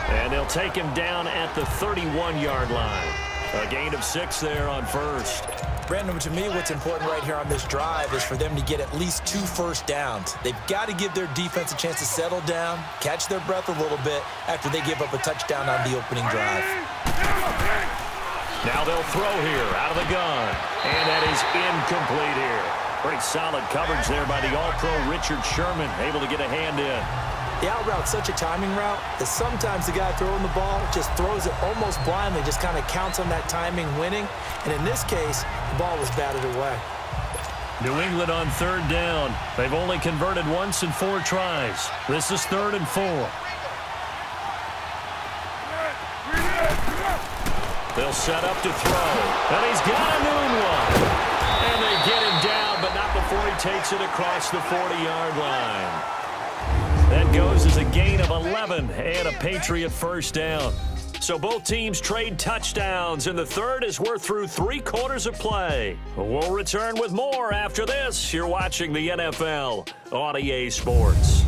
S2: And they'll take him down at the 31-yard line. A gain of 6 there on first.
S3: Brandon, to me, what's important right here on this drive is for them to get at least 2 first downs. They've got to give their defense a chance to settle down, catch their breath a little bit after they give up a touchdown on the opening drive.
S2: Now they'll throw here out of the gun. And that is incomplete here. Pretty solid coverage there by the All-Pro Richard Sherman, able to get a hand in.
S3: The out route's such a timing route that sometimes the guy throwing the ball just throws it almost blindly, just kind of counts on that timing winning. And in this case, the ball was batted away.
S2: New England on third down. They've only converted once in 4 tries. This is 3rd and 4. They'll set up to throw. And he's got a noon one. And they get him down, but not before he takes it across the 40-yard line. That goes as a gain of 11 and a Patriot first down. So both teams trade touchdowns in the third as we're through 3 quarters of play. We'll return with more after this. You're watching the NFL on EA Sports.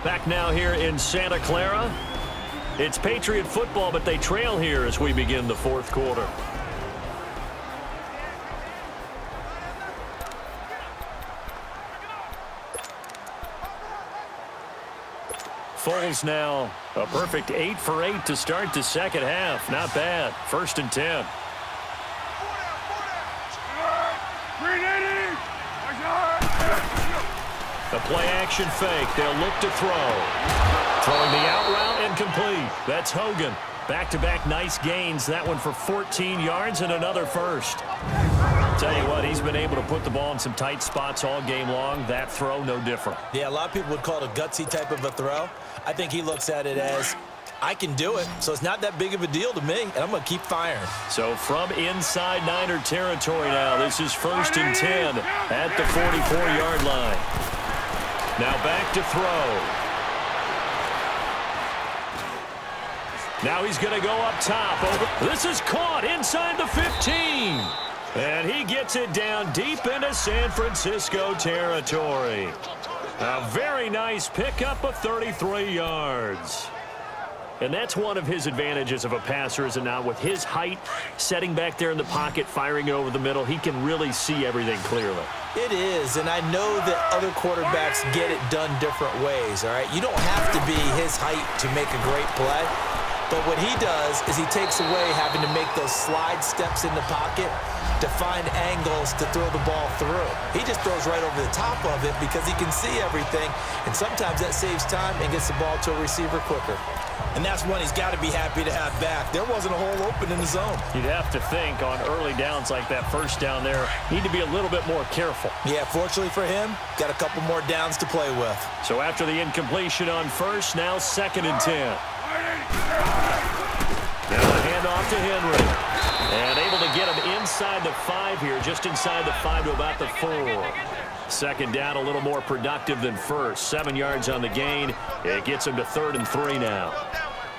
S2: Back now here in Santa Clara. It's Patriot football, but they trail here as we begin the 4th quarter. Foles now a perfect 8 for 8 to start the second half. Not bad. 1st and 10. The play action fake. They'll look to throw. Throwing the out route and complete. That's Hogan. Back-to-back nice gains. That one for 14 yards and another first. Tell you what, he's been able to put the ball in some tight spots all game long. That throw, no different.
S3: Yeah, a lot of people would call it a gutsy type of a throw. I think he looks at it as, I can do it, so it's not that big of a deal to me, and I'm going to keep firing. So
S2: from inside Niner territory now, this is 1st and 10 at the 44-yard line. Now back to throw. Now he's going to go up top. This is caught inside the 15. And he gets it down deep into San Francisco territory. A very nice pickup of 33 yards. And that's one of his advantages of a passer, is it not? With his height, setting back there in the pocket, firing it over the middle, he can really see everything clearly.
S3: It is, and I know that other quarterbacks get it done different ways, all right? You don't have to be his height to make a great play. But what he does is he takes away having to make those slide steps in the pocket to find angles to throw the ball through. He just throws right over the top of it because he can see everything, and sometimes that saves time and gets the ball to a receiver quicker. And that's one he's got to be happy to have back. There wasn't a hole open in the zone.
S2: You'd have to think on early downs like that first down there, need to be a little bit more careful.
S3: Yeah, fortunately for him, got a couple more downs to play with.
S2: So after the incompletion on first, now 2nd and 10. Now the handoff to Henry. And able to get him inside the 5 here, just inside the 5 to about the 4. 2nd down, a little more productive than first. 7 yards on the gain. It gets him to 3rd and 3 now.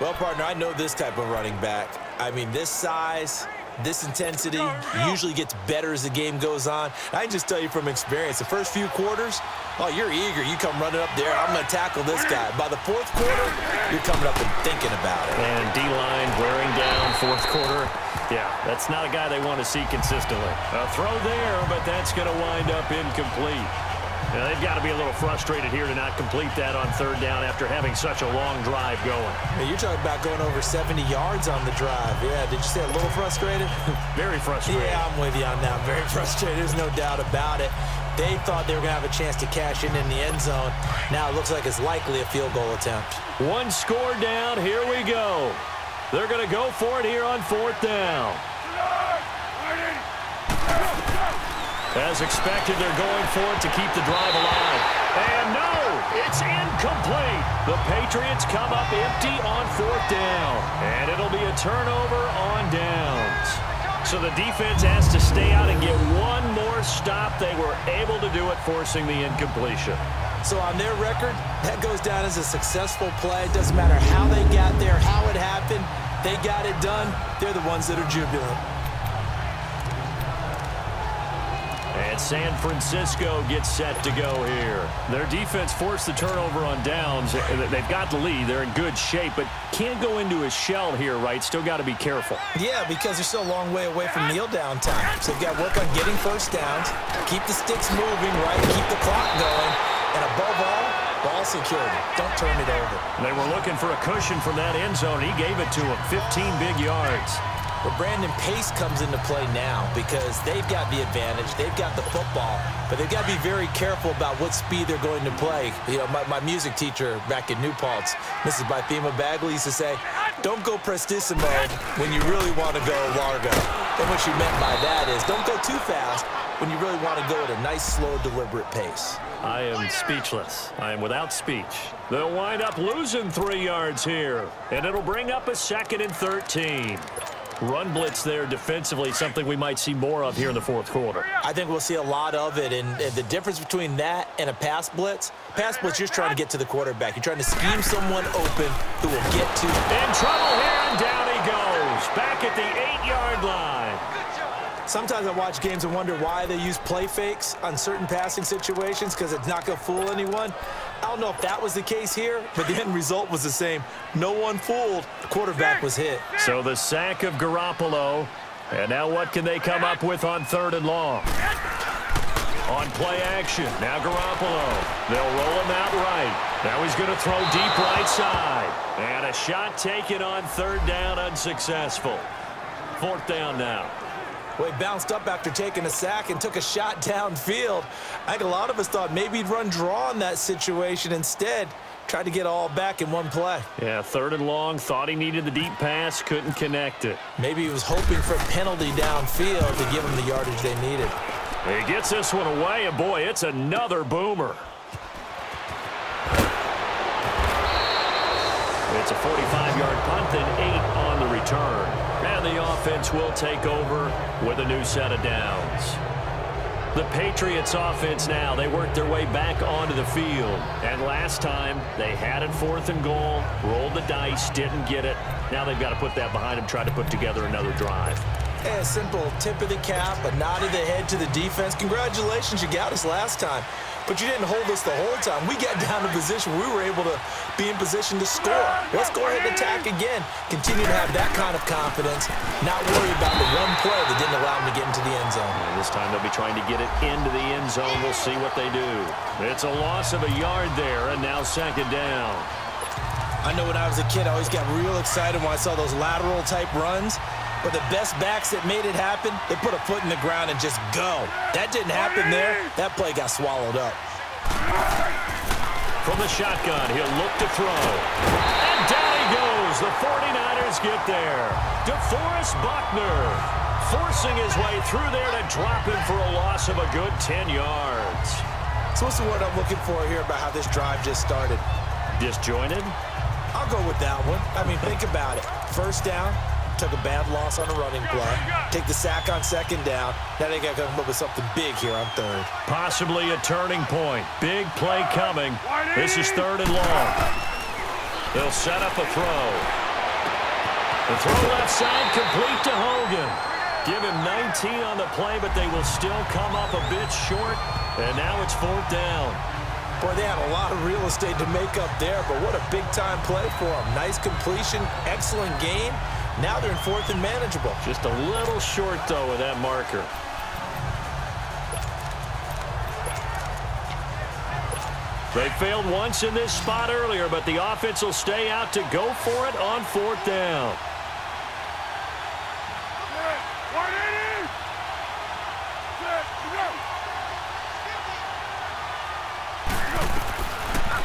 S3: Well, partner, I know this type of running back. I mean, this size, this intensity usually gets better as the game goes on. I can just tell you from experience, the first few quarters, oh, you're eager. You come running up there, I'm going to tackle this guy. By the 4th quarter, you're coming up and thinking about it.
S2: And D-line wearing down 4th quarter. Yeah, that's not a guy they want to see consistently. A throw there, but that's going to wind up incomplete. Now, they've got to be a little frustrated here to not complete that on 3rd down after having such a long drive going.
S3: Hey, you're talking about going over 70 yards on the drive. Yeah, did you say a little frustrated?
S2: Very frustrated.
S3: Yeah, I'm with you on that. Very frustrated. There's no doubt about it. They thought they were going to have a chance to cash in the end zone. Now it looks like it's likely a field goal attempt.
S2: 1 score down. Here we go. They're going to go for it here on 4th down. As expected, they're going for it to keep the drive alive. And no, it's incomplete. The Patriots come up empty on 4th down. And it'll be a turnover on downs. So the defense has to stay out and get one more stop. They were able to do it, forcing the incompletion.
S3: So on their record, that goes down as a successful play. It doesn't matter how they got there, how it happened. They got it done. They're the ones that are jubilant.
S2: And San Francisco gets set to go here. Their defense forced the turnover on downs. They've got the lead. They're in good shape, but can't go into a shell here, right? Still got to be careful.
S3: Yeah, because they're still a long way away from kneel down time. So they've got to work on getting first downs, keep the sticks moving, right? Keep the clock going. And above all, ball security. Don't turn it over.
S2: They were looking for a cushion from that end zone. He gave it to him. 15 big yards.
S3: But Brandon, pace comes into play now because they've got the advantage. They've got the football, but they've got to be very careful about what speed they're going to play. You know, my music teacher back in New Paltz, Mrs. Bythema Bagley, used to say, don't go prestissimo when you really want to go largo. And what she meant by that is don't go too fast when you really want to go at a nice, slow, deliberate pace.
S2: I am speechless. I am without speech. They'll wind up losing 3 yards here, and it'll bring up a 2nd and 13. Run blitz there defensively, something we might see more of here in the 4th quarter.
S3: I think we'll see a lot of it, and the difference between that and a pass blitz, you're just trying to get to the quarterback. You're trying to scheme someone open who will get to.
S2: In trouble here, and down he goes. Back at the 8-yard line.
S3: Sometimes I watch games and wonder why they use play fakes on certain passing situations because it's not going to fool anyone. I don't know if that was the case here, but the end result was the same. No one fooled. The quarterback was hit.
S2: So the sack of Garoppolo. And now what can they come up with on 3rd and long? On play action, now Garoppolo. They'll roll him out right. Now he's going to throw deep right side. And a shot taken on 3rd down, unsuccessful. 4th down now.
S3: Well, he bounced up after taking a sack and took a shot downfield. I think a lot of us thought maybe he'd run draw in that situation. Instead, tried to get all back in one play.
S2: Yeah, 3rd and long, thought he needed the deep pass, couldn't connect it.
S3: Maybe he was hoping for a penalty downfield to give him the yardage they needed.
S2: He gets this one away, and boy, it's another boomer. It's a 45-yard punt, then 8 on the return. And the offense will take over with a new set of downs. The Patriots offense now, they worked their way back onto the field. And last time, they had it 4th and goal, rolled the dice, didn't get it. Now they've got to put that behind them, try to put together another drive.
S3: Hey, a simple tip of the cap, a nod of the head to the defense. Congratulations, you got us last time. But you didn't hold us the whole time. We got down to position where we were able to be in position to score. Let's go ahead and attack again. Continue to have that kind of confidence. Not worry about the one play that didn't allow them to get into the end zone.
S2: And this time they'll be trying to get it into the end zone. We'll see what they do. It's a loss of a yard there, and now 2nd down.
S3: I know when I was a kid, I always got real excited when I saw those lateral type runs. But the best backs that made it happen, they put a foot in the ground and just go. That didn't happen there. That play got swallowed up.
S2: From the shotgun, he'll look to throw. And down he goes. The 49ers get there. DeForest Buckner forcing his way through there to drop him for a loss of a good 10 yards.
S3: So what's the word I'm looking for here about how this drive just started?
S2: Disjointed?
S3: I'll go with that one. I mean, think about it. First down. Took a bad loss on a running play. Take the sack on second down. Now they got to come up with something big here on third.
S2: Possibly a turning point. Big play coming. This is 3rd and long. They'll set up a throw. The throw left side complete to Hogan. Give him 19 on the play, but they will still come up a bit short. And now it's 4th down.
S3: Boy, they had a lot of real estate to make up there, but what a big-time play for them. Nice completion, excellent game. Now they're in 4th and manageable.
S2: Just a little short, though, with that marker. They failed once in this spot earlier, but the offense will stay out to go for it on 4th down.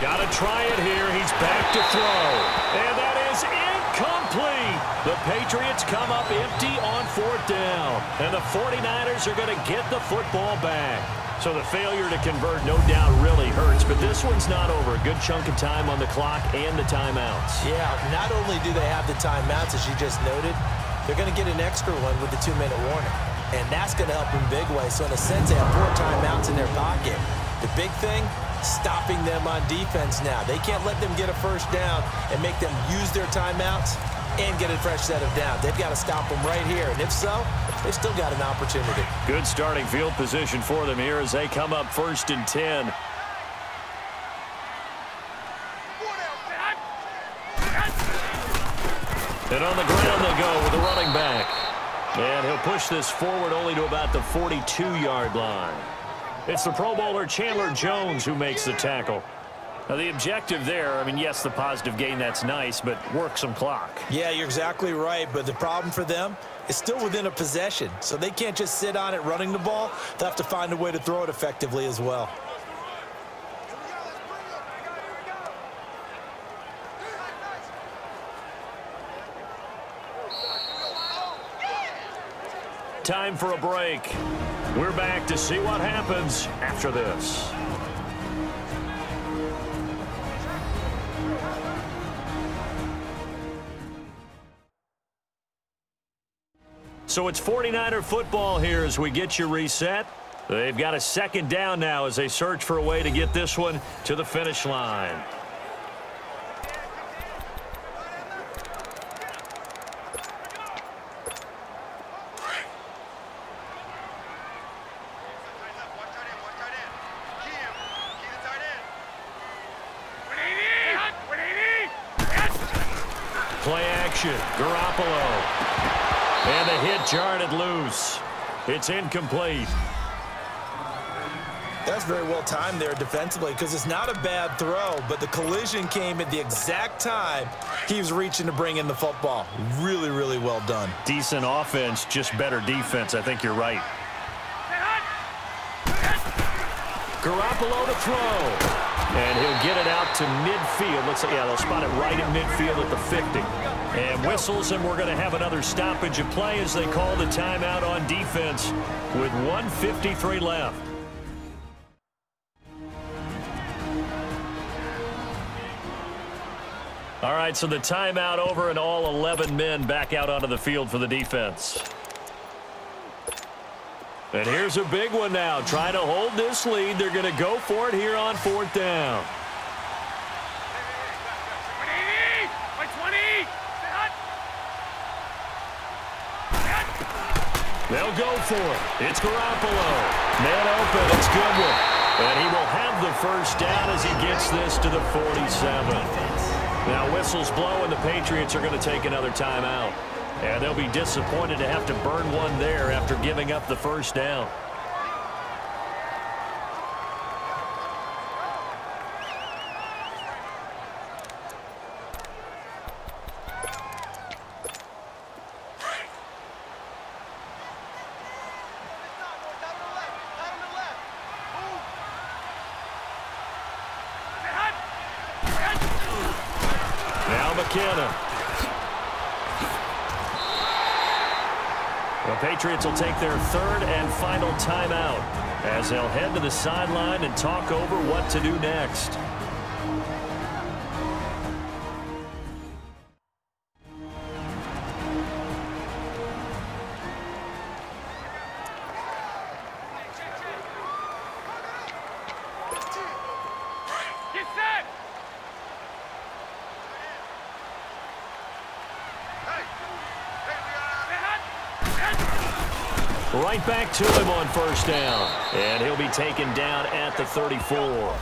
S2: Got to try it here. He's back to throw. And that is incomplete. The Patriots come up empty on 4th down. And the 49ers are going to get the football back. So the failure to convert no doubt really hurts. But this one's not over. A good chunk of time on the clock and the timeouts.
S3: Yeah, not only do they have the timeouts, as you just noted, they're going to get an extra one with the 2-minute warning. And that's going to help in big ways. So in a sense, they have 4 timeouts in their pocket. The big thing, stopping them on defense now. They can't let them get a first down and make them use their timeouts and get a fresh set of downs. They've got to stop them right here. And if so, they've still got an opportunity. Good starting field position for them here as they come up 1st and 10. And on the ground they go with the running back. And he'll push this forward only to about the 42-yard line. It's the Pro Bowler Chandler Jones who makes the tackle. Now, the objective there, I mean, yes, the positive gain, that's nice, but work some clock. Yeah, you're exactly right, but the problem for them is still within a possession, so they can't just sit on it running the ball. They'll have to find a way to throw it effectively as well. Time for a break. We're back to see what happens after this. So it's 49er football here as we get you reset. They've got a 2nd down now as they search for a way to get this one to the finish line. Play action, Garoppolo. And the hit jarred it loose. It's incomplete. That's very well timed there defensively because it's not a bad throw, but the collision came at the exact time he was reaching to bring in the football. Really, really well done. Decent offense, just better defense. I think you're right. Garoppolo to throw. And he'll get it out to midfield. Looks like, yeah, they'll spot it right in midfield at the 50. And whistles, and we're going to have another stoppage of play as they call the timeout on defense with 1:53 left. All right, so the timeout over and all 11 men back out onto the field for the defense. And here's a big one now. Trying to hold this lead. They're going to go for it here on 4th down. They'll go for it. It's Garoppolo. Man open. It's Goodwin. And he will have the first down as he gets this to the 47. Now whistles blow and the Patriots are going to take another timeout. And they'll be disappointed to have to burn one there after giving up the first down.
S2: McKinnon. The Patriots will take their third and final timeout as they'll head to the sideline and talk over what to do next.
S4: Get set!
S2: Right back to him on first down. And he'll be taken down at the 34.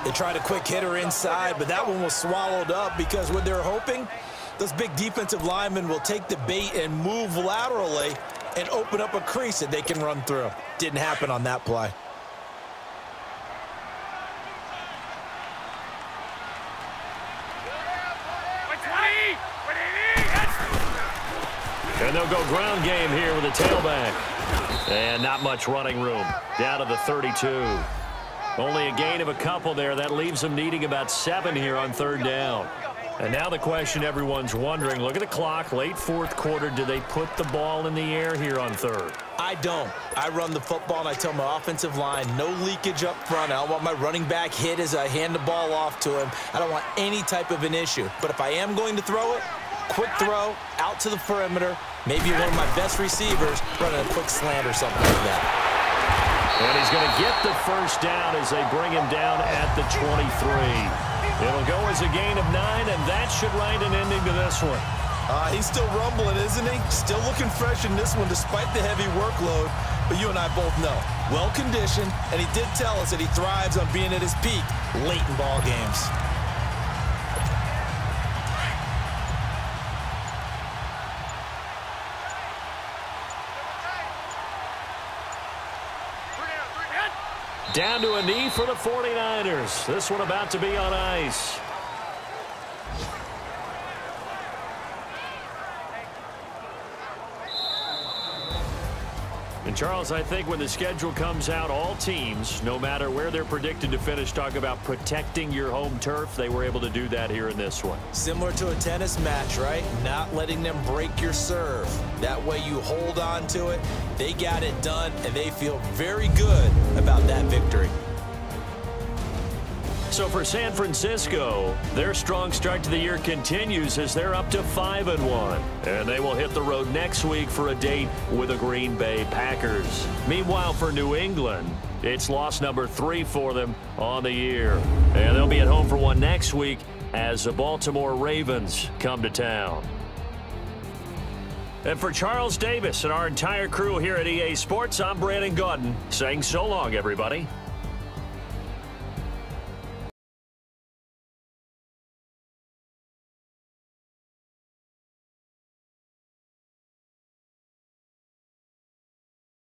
S3: They tried a quick hitter inside, but that one was swallowed up because what they're hoping, those big defensive linemen will take the bait and move laterally and open up a crease that they can run through. Didn't happen on that play.
S2: And they'll go ground game here with a tailback. And not much running room. Down to the 32. Only a gain of a couple there. That leaves them needing about 7 here on third down. And now the question everyone's wondering, look at the clock, late fourth quarter, do they put the ball in the air here on third?
S3: I don't. I run the football, and I tell my offensive line, no leakage up front. I don't want my running back hit as I hand the ball off to him. I don't want any type of an issue. But if I am going to throw it, quick throw, out to the perimeter, maybe one of my best receivers running a quick slant or something like that.
S2: And he's going to get the first down as they bring him down at the 23. It'll go as a gain of 9, and that should write an ending to this one.
S3: He's still rumbling, isn't he? Still looking fresh in this one despite the heavy workload. But you and I both know, well-conditioned, and he did tell us that he thrives on being at his peak late in ball games.
S2: Down to a knee for the 49ers. This one about to be on ice. And Charles, I think when the schedule comes out, all teams, no matter where they're predicted to finish, talk about protecting your home turf. They were able to do that here in this one.
S3: Similar to a tennis match, right? Not letting them break your serve. That way you hold on to it. They got it done, and they feel very good about that victory.
S2: So for San Francisco, their strong start to the year continues as they're up to 5-1. And they will hit the road next week for a date with the Green Bay Packers. Meanwhile, for New England, it's loss number 3 for them on the year. And they'll be at home for one next week as the Baltimore Ravens come to town. And for Charles Davis and our entire crew here at EA Sports, I'm Brandon Gaudin saying so long, everybody.